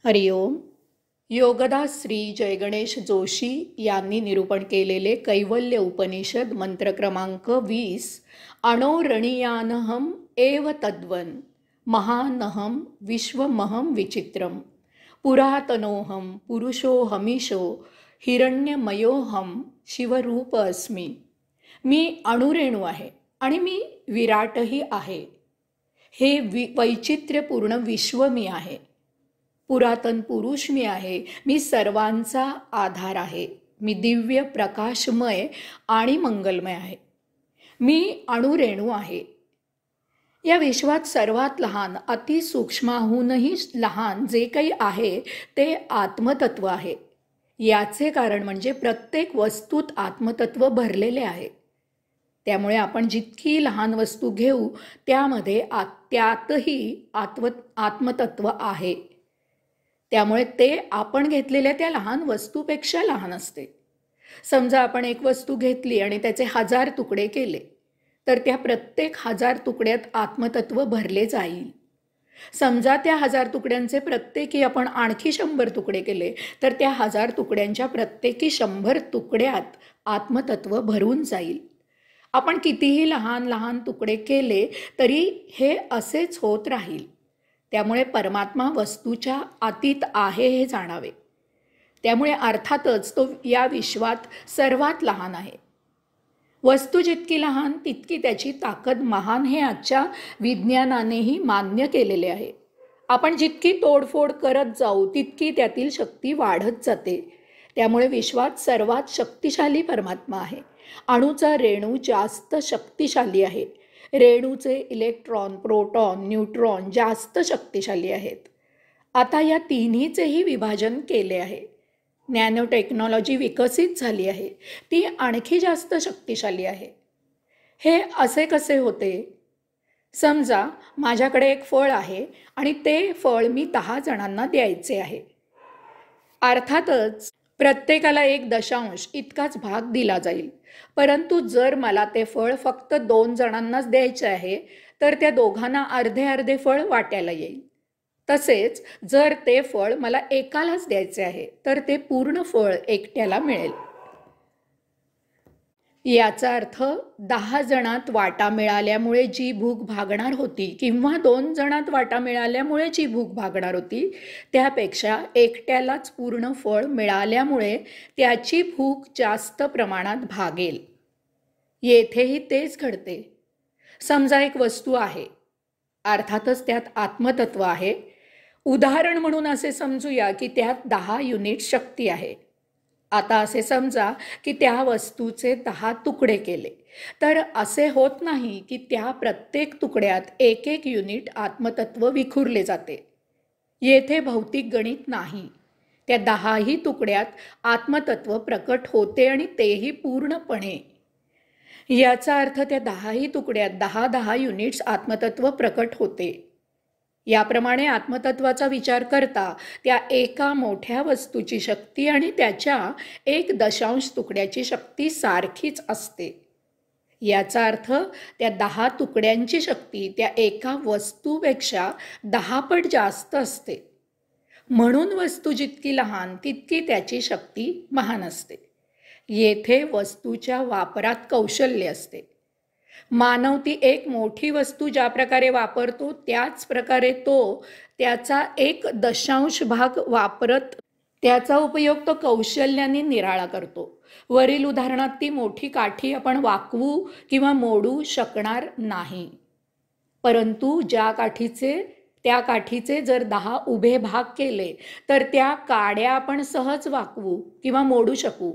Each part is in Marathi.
हरिओम. योगदास श्री जयगणेश जोशी यांनी निरूपण केलेले कैवल्य उपनिषद मंत्र क्रमांक 20. अणोरणीयानहम एव तद्वन महानहम विश्वमहम विचित्रम पुरातनोहम पुरुषोहमीशो हिरण्यमयोहम शिवरूप अस्मि. मी अणुरेणू आहे आणि मी विराटही आहे. हे वैचित्र्यपूर्ण विश्व मी आहे. पुरातन पुरुष मी आहे. मी सर्वांचा आधार आहे. मी दिव्य प्रकाशमय आणि मंगलमय आहे. मी अणुरेणू आहे. या विश्वात सर्वात लहान अतिसूक्ष्माहूनही लहान जे काही आहे ते आत्मतत्व आहे. याचे कारण म्हणजे प्रत्येक वस्तूत आत्मतत्व भरलेले आहे. त्यामुळे आपण जितकी लहान वस्तू घेऊ त्यामध्ये त्यातही आत्मतत्व आहे. त्यामुळे ते आपण घेतलेल्या त्या लहान वस्तूपेक्षा लहान असते. समजा आपण एक वस्तू घेतली आणि त्याचे 1000 तुकडे केले तर त्या प्रत्येक 1000 तुकड्यात आत्मतत्व भरले जाईल. समजा त्या 1000 तुकड्यांचे प्रत्येकी आपण आणखी 100 तुकडे केले तर त्या 1000 तुकड्यांच्या प्रत्येकी 100 तुकड्यात आत्मतत्व भरून जाईल. आपण कितीही लहान लहान तुकडे केले तरी हे असेच होत राहील. त्यामुळे परमात्मा वस्तूच्या आतीत आहे हे जाणावे. त्यामुळे अर्थातच तो या विश्वात सर्वात लहान आहे. वस्तू जितकी लहान तितकी त्याची ताकद महान हे आजच्या विज्ञानानेही मान्य केलेले आहे. आपण जितकी तोडफोड करत जाऊ तितकी त्यातील शक्ती वाढत जाते. त्यामुळे विश्वात सर्वात शक्तिशाली परमात्मा आहे. अणूचा रेणू जास्त शक्तिशाली आहे. रेणूचे इलेक्ट्रॉन, प्रोटॉन, न्यूट्रॉन जास्त शक्तिशाली आहेत. आता या तिन्हीचेही विभाजन केले आहे. नॅनो टेक्नॉलॉजी विकसित झाली आहे. ती आणखी जास्त शक्तिशाली आहे. हे असे कसे होते? समजा माझ्याकडे एक फळ आहे आणि ते फळ मी 10 जणांना द्यायचे आहे. अर्थातच प्रत्येकाला 1 इतकाच भाग दिला जाईल. परंतु जर मला ते फळ फक्त 2 जणांनाच द्यायचे आहे तर त्या दोघांना अर्धे अर्धे फळ वाट्याला येईल. तसेच जर ते फळ मला एकालाच द्यायचे आहे तर ते पूर्ण फळ एकट्याला मिळेल. याचा अर्थ 10 जणात वाटा मिळाल्यामुळे जी भूक भागणार होती किंवा 2 जणात वाटा मिळाल्यामुळे जी भूक भागणार होती त्यापेक्षा एकट्यालाच पूर्ण फळ मिळाल्यामुळे त्याची भूक जास्त प्रमाणात भागेल. येथेही तेच घडते. समजा एक वस्तू आहे. अर्थातच त्यात आत्मतत्व आहे. उदाहरण म्हणून असे समजूया की त्यात 10 युनिट शक्ती आहे. आता असे समजा की त्या वस्तूचे 10 तुकडे केले तर असे होत नाही की त्या प्रत्येक तुकड्यात 1 युनिट आत्मतत्व विखुरले जाते. येथे भौतिक गणित नाही. त्या 10ही तुकड्यात आत्मतत्व प्रकट होते आणि तेही पूर्णपणे. याचा अर्थ त्या 10ही तुकड्यात 10 युनिट्स आत्मतत्व प्रकट होते. याप्रमाणे आत्मतत्वाचा विचार करता त्या एका मोठ्या वस्तूची शक्ती आणि त्याच्या 1 तुकड्याची शक्ती सारखीच असते. याचा अर्थ त्या 10 तुकड्यांची शक्ती त्या एका वस्तूपेक्षा 10 पट जास्त असते. म्हणून वस्तू जितकी लहान तितकी त्याची शक्ती महान असते. येथे वस्तूच्या वापरात कौशल्य असते. मानव ती एक मोठी वस्तू ज्या प्रकारे वापरतो त्याच प्रकारे तो त्याचा 1 भाग वापरत त्याचा उपयोग तो कौशल्याने निराळा करतो. वरील उदाहरणात ती मोठी काठी आपण वाकवू किंवा मोडू शकणार नाही. परंतु त्या काठीचे जर 10 उभे भाग केले तर त्या काड्या आपण सहज वाकवू किंवा मोडू शकू.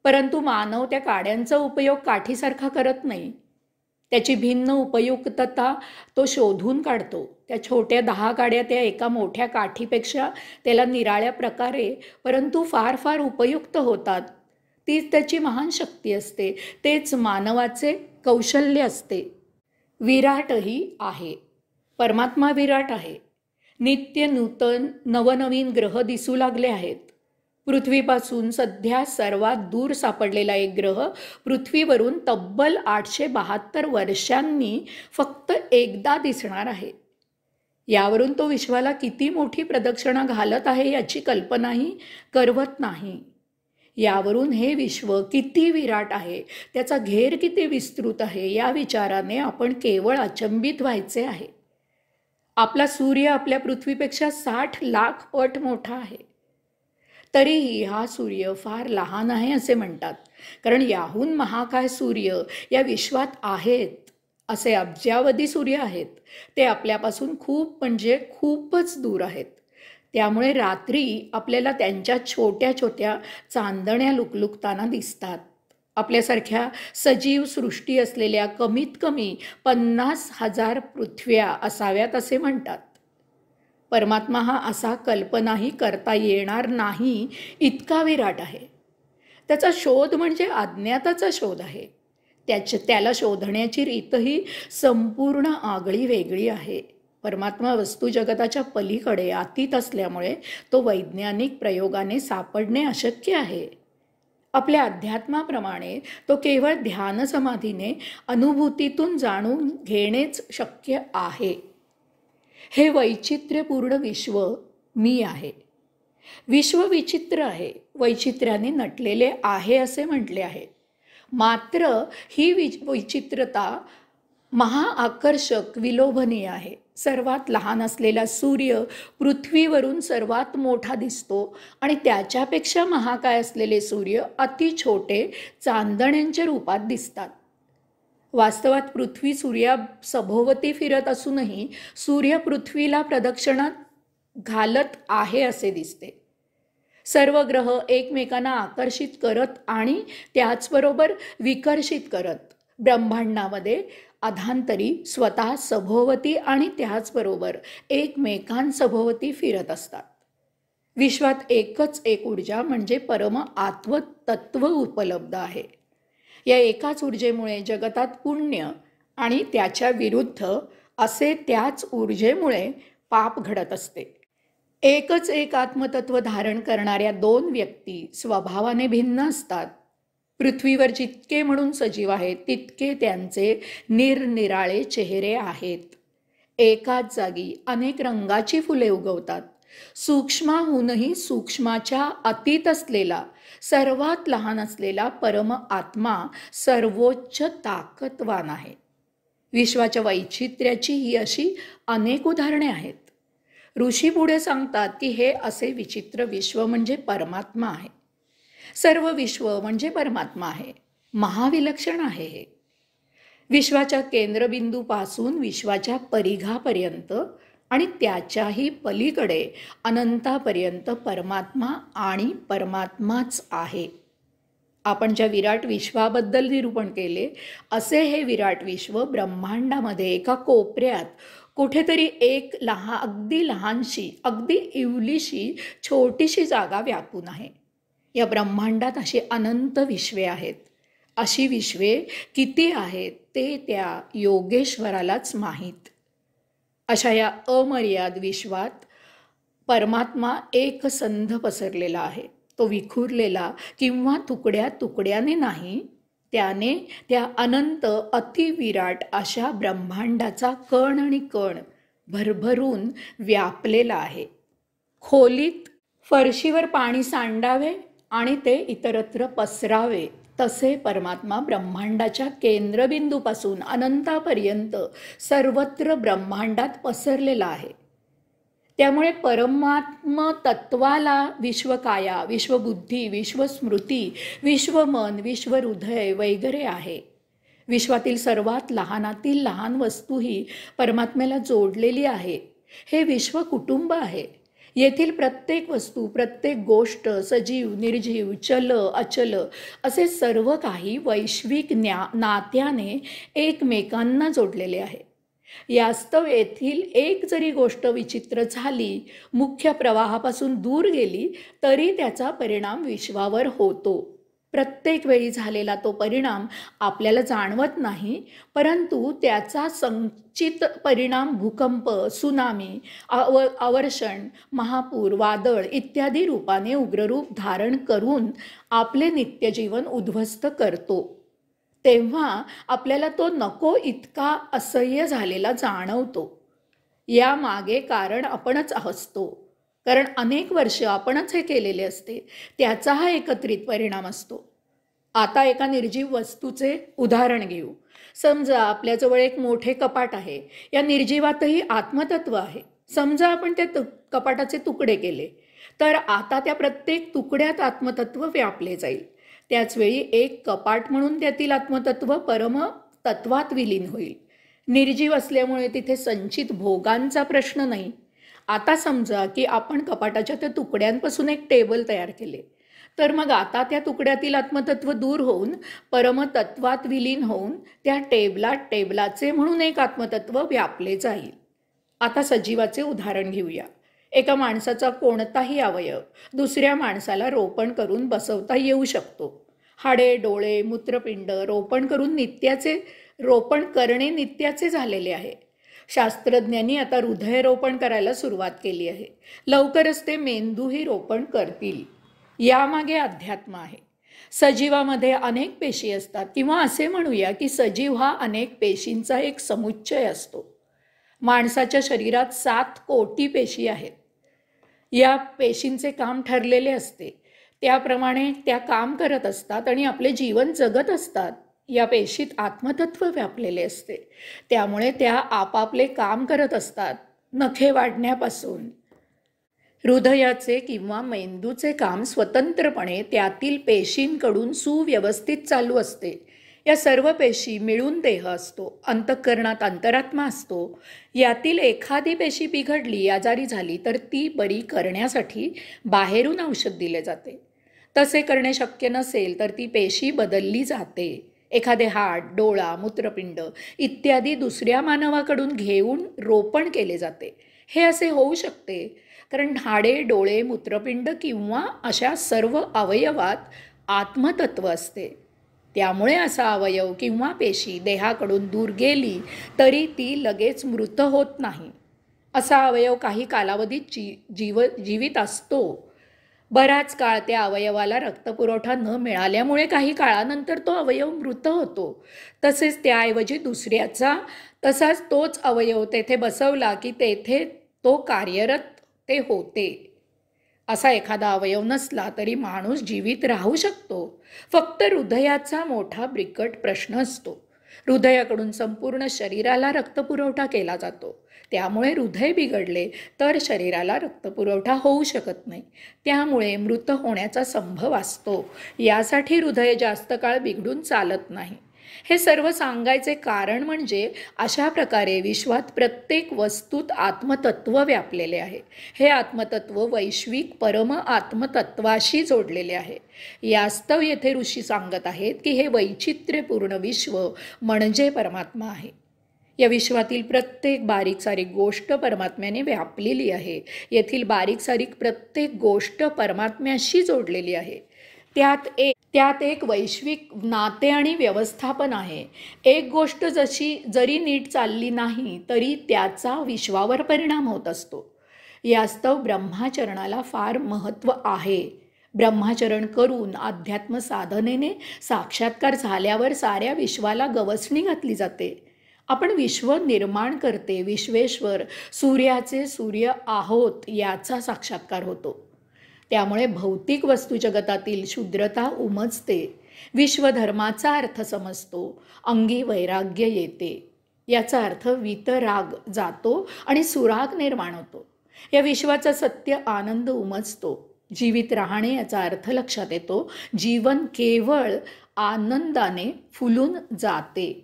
परंतु मानव त्या काड्यांचा उपयोग काठीसारखा करत नाही. त्याची भिन्न उपयुक्तता तो शोधून काढतो. त्या छोट्या 10 काड्या त्या एका मोठ्या काठीपेक्षा त्याला निराळ्या प्रकारे परंतु फार फार उपयुक्त होतात. तीच त्याची महान शक्ती असते. तेच मानवाचे कौशल्य असते. विराटही आहे. परमात्मा विराट आहे. नित्य नूतन नवनवीन ग्रह दिसू लागले आहेत. पृथ्वीपासून सध्या सर्वात दूर सापडलेला एक ग्रह पृथ्वीवरून तब्बल 872 वर्षांनी फक्त एकदा दिसणार आहे. यावरून तो विश्वाला किती मोठी प्रदक्षिणा घालत आहे याची कल्पनाही करवत नाही. यावरून हे विश्व किती विराट आहे, त्याचा घेर किती विस्तृत आहे, या विचाराने आपण केवळ अचंबित व्हायचे आहे. आपला सूर्य आपल्या पृथ्वीपेक्षा 60 लाख पट मोठा आहे. तरीही हा सूर्य फार लहान आहे असे म्हणतात, कारण याहून महाकाय सूर्य या विश्वात आहेत. असे अब्जावधी सूर्य आहेत. ते आपल्यापासून खूप म्हणजे खूपच दूर आहेत. त्यामुळे रात्री आपल्याला त्यांच्या छोट्या छोट्या चांदण्या लुकलुकताना दिसतात. आपल्यासारख्या सजीव सृष्टी असलेल्या कमीत कमी 50,000 पृथ्व्या असाव्यात असे म्हणतात. परमात्मा हा असा कल्पनाही करता येणार नाही इतका विराट आहे. त्याचा शोध म्हणजे अज्ञाताचा शोध आहे. त्याला शोधण्याची रीतही संपूर्ण आगळी वेगळी आहे. परमात्मा वस्तू जगताच्या पलीकडे अतीत असल्यामुळे तो वैज्ञानिक प्रयोगाने सापडणे अशक्य आहे. आपल्या अध्यात्माप्रमाणे तो केवळ ध्यान समाधीने अनुभूतीतून जाणून घेणेच शक्य आहे. हे वैचित्र्यपूर्ण विश्व मी आहे. विश्व विचित्र आहे, वैचित्र्याने नटलेले आहे असे म्हटले आहे. मात्र ही वैचित्रता महाआकर्षक विलोभनीय आहे. सर्वात लहान असलेला सूर्य पृथ्वीवरून सर्वात मोठा दिसतो आणि त्याच्यापेक्षा महाकाय असलेले सूर्य अति छोटे चांदण्यांच्या रूपात दिसतात. वास्तवात पृथ्वी सूर्यासभोवती फिरत असूनही सूर्य पृथ्वीला प्रदक्षिणा घालत आहे असे दिसते. सर्व ग्रह एकमेकांना आकर्षित करत आणि त्याचबरोबर विकर्षित करत ब्रह्मांडामध्ये अधांतरी स्वतः सभोवती आणि त्याचबरोबर एकमेकांसभोवती फिरत असतात. विश्वात एकच एक ऊर्जा म्हणजे परम आत्मतत्व उपलब्ध आहे. या एकाच ऊर्जेमुळे जगतात पुण्य आणि त्याच्या विरुद्ध असे त्याच ऊर्जेमुळे पाप घडत असते. एकच एक आत्मतत्व धारण करणाऱ्या दोन व्यक्ती स्वभावाने भिन्न असतात. पृथ्वीवर जितके म्हणून सजीव आहेत तितके त्यांचे निरनिराळे चेहरे आहेत. एकाच जागी अनेक रंगाची फुले उगवतात. सूक्ष्माहूनही सूक्ष्माच्या अतीत असलेला सर्वात लहान असलेला परम आत्मा सर्वोच्च ताकदवान आहे. विश्वाच्या वैचित्र्याची ही अशी अनेक उदाहरणे आहेत. ऋषी पुढे सांगतात की हे असे विचित्र विश्व म्हणजे परमात्मा आहे. सर्व विश्व म्हणजे परमात्मा आहे. महाविलक्षण आहे हे. विश्वाच्या केंद्रबिंदूपासून विश्वाच्या परिघापर्यंत आणि त्याच्याही पलीकडे अनंतापर्यंत परमात्मा आणि परमात्माच आहे. आपण ज्या विराट विश्वाबद्दल निरूपण केले असे हे विराट विश्व ब्रह्मांडामध्ये एका कोपऱ्यात कुठेतरी एक अगदी लहानशी अगदी इवलीशी छोटीशी जागा व्यापून आहे. या ब्रह्मांडात अशी अनंत विश्वे आहेत. अशी विश्वे किती आहेत ते त्या योगेश्वरालाच माहीत. अशा या अमर्याद विश्वात परमात्मा एकसंध पसरलेला आहे. तो विखुरलेला किंवा तुकड्या तुकड्याने नाही, त्याने त्या अनंत अतिविराट अशा ब्रह्मांडाचा कण आणि कण भरभरून व्यापलेला आहे. खोलीत फरशीवर पाणी सांडावे आणि ते इतरत्र पसरावे तसे परमात्मा ब्रह्मांडाच्या केंद्रबिंदूपासून अनंतापर्यंत सर्वत्र ब्रह्मांडात पसरलेला आहे. त्यामुळे परमात्म तत्वाला विश्वकाया, विश्वबुद्धी, विश्वस्मृती, विश्वमन, विश्वहृदय वगैरे आहे. विश्वातील सर्वात लहानातील लहान वस्तूही परमात्म्याला जोडलेली आहे. हे विश्व कुटुंब आहे. येथील प्रत्येक वस्तू, प्रत्येक गोष्ट, सजीव, निर्जीव, चल, अचल असे सर्व काही वैश्विक नात्याने एकमेकांना जोडलेले आहे. यास्तव येथील एक जरी गोष्ट विचित्र झाली, मुख्य प्रवाहापासून दूर गेली, तरी त्याचा परिणाम विश्वावर होतो. प्रत्येक वेळी झालेला तो परिणाम आपल्याला जाणवत नाही, परंतु त्याचा संचित परिणाम भूकंप, सुनामी, अवर्षण, महापूर, वादळ इत्यादी रूपाने उग्ररूप धारण करून आपले नित्यजीवन उद्ध्वस्त करतो. तेव्हा आपल्याला तो नको इतका असह्य झालेला जाणवतो. या मागे कारण आपणच असतो, कारण अनेक वर्ष आपणच हे केलेले असते, त्याचा हा एकत्रित परिणाम असतो. आता एका निर्जीव वस्तूचे उदाहरण घेऊ. समजा आपल्याजवळ एक मोठे कपाट आहे. या निर्जीवातही आत्मतत्व आहे. समजा आपण त्या कपाटाचे तुकडे केले, तर आता त्या प्रत्येक तुकड्यात आत्मतत्व व्यापले जाईल. त्याचवेळी एक कपाट म्हणून त्यातील आत्मतत्व परम तत्वात विलीन होईल. निर्जीव असल्यामुळे तिथे संचित भोगांचा प्रश्न नाही. आता समजा की आपण कपाटाच्या त्या तुकड्यांपासून एक टेबल तयार केले, तर मग आता त्या तुकड्यातील आत्मतत्व दूर होऊन परमतत्वात विलीन होऊन त्या टेबलाचे म्हणून एक आत्मतत्व व्यापले जाईल. आता सजीवाचे उदाहरण घेऊया. एका माणसाचा कोणताही अवयव दुसऱ्या माणसाला रोपण करून बसवता येऊ शकतो. हाडे, डोळे, मूत्रपिंड रोपण करणे नित्याचे झालेले आहे. शास्त्रज्ञांनी आता हृदयरोपण करायला सुरुवात केली आहे. लवकरच ते मेंदूही रोपण करतील. यामागे अध्यात्म आहे. सजीवामध्ये अनेक पेशी असतात, किंवा असे म्हणूया की सजीव हा अनेक पेशींचा एक समुच्चय असतो. माणसाच्या शरीरात 7 कोटी पेशी आहेत. या पेशींचे काम ठरलेले असते, त्याप्रमाणे त्या काम करत असतात आणि आपले जीवन जगत असतात. या पेशीत आत्मतत्व व्यापलेले असते, त्यामुळे त्या आपापले काम करत असतात. नखे वाढण्यापासून हृदयाचे किंवा मेंदूचे काम स्वतंत्रपणे त्यातील पेशींकडून सुव्यवस्थित चालू असते. या सर्व पेशी मिळून देह असतो. अंतःकरणात अंतरात्मा असतो. यातील एखादी पेशी बिघडली, आजारी झाली, तर ती बरी करण्यासाठी बाहेरून औषध दिले जाते. तसे करणे शक्य नसेल तर ती पेशी बदलली जाते. एखादे हाड, डोळा, मूत्रपिंड इत्यादी दुसऱ्या मानवाकडून घेऊन रोपण केले जाते. हे असे होऊ शकते कारण हाडे, डोळे, मूत्रपिंड किंवा अशा सर्व अवयवात आत्मतत्व असते. त्यामुळे असा अवयव किंवा पेशी देहाकडून दूर गेली तरी ती लगेच मृत होत नाही. असा अवयव काही कालावधीत जीवित असतो. बराच काळ त्या अवयवाला रक्तपुरवठा न मिळाल्यामुळे काही काळानंतर तो अवयव मृत होतो. तसेच त्याऐवजी तसाच तोच अवयव तेथे बसवला की तेथे तो कार्यरत ते होते. असा एखादा अवयव नसला तरी माणूस जीवित राहू शकतो. फक्त हृदयाचा मोठा बिकट प्रश्न असतो. हृदयाकडून संपूर्ण शरीराला रक्तपुरवठा केला जातो. त्यामुळे हृदय बिघडले तर शरीराला रक्तपुरवठा होऊ शकत नाही. त्यामुळे मृत होण्याचा संभव असतो. यासाठी हृदय जास्त काळ बिघडून चालत नाही. हे सर्व सांगायचे कारण म्हणजे अशा प्रकारे विश्वात प्रत्येक वस्तूत आत्मतत्व व्यापलेले आहे. हे आत्मतत्व वैश्विक परम आत्मतत्वाशी जोडलेले आहे. यास्तव येथे ऋषी सांगत आहेत की हे वैचित्र्यपूर्ण विश्व म्हणजे परमात्मा आहे. या विश्वातील प्रत्येक बारीक सारीक गोष्ट परमात्म्याने व्यापलेली आहे. येथील बारीक सारीक प्रत्येक गोष्ट परमात्म्याशी जोडलेली आहे. त्यात एक वैश्विक नाते आणि व्यवस्थापन आहे. एक गोष्ट जरी नीट चालली नाही तरी त्याचा विश्वावर परिणाम होत असतो. यास्तव ब्रह्माचरणाला फार महत्त्व आहे. ब्रह्माचरण करून अध्यात्म साधनेने साक्षात्कार झाल्यावर साऱ्या विश्वाला गवसणी घातली जाते. आपण विश्व निर्माण करते, विश्वेश्वर, सूर्याचे सूर्य आहोत याचा साक्षात्कार होतो. त्यामुळे भौतिक वस्तू जगतातील क्षुद्रता उमजते. विश्वधर्माचा अर्थ समजतो. अंगी वैराग्य येते. याचा अर्थ वितराग जातो आणि सुराग निर्माण होतो. या विश्वाचा सत्य आनंद उमजतो. जीवित राहणे याचा अर्थ लक्षात येतो. जीवन केवळ आनंदाने फुलून जाते.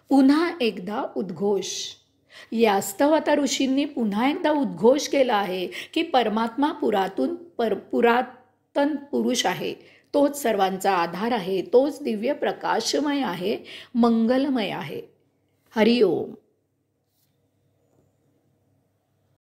पुन्हा एकदा उद्घोष. यास्तव आता ऋषींनी पुन्हा एकदा उद्घोष केला आहे की परमात्मा पुरातन पुरुष आहे. तोच सर्वांचा आधार आहे. तोच दिव्य प्रकाशमय आहे, मंगलमय आहे. हरिओम.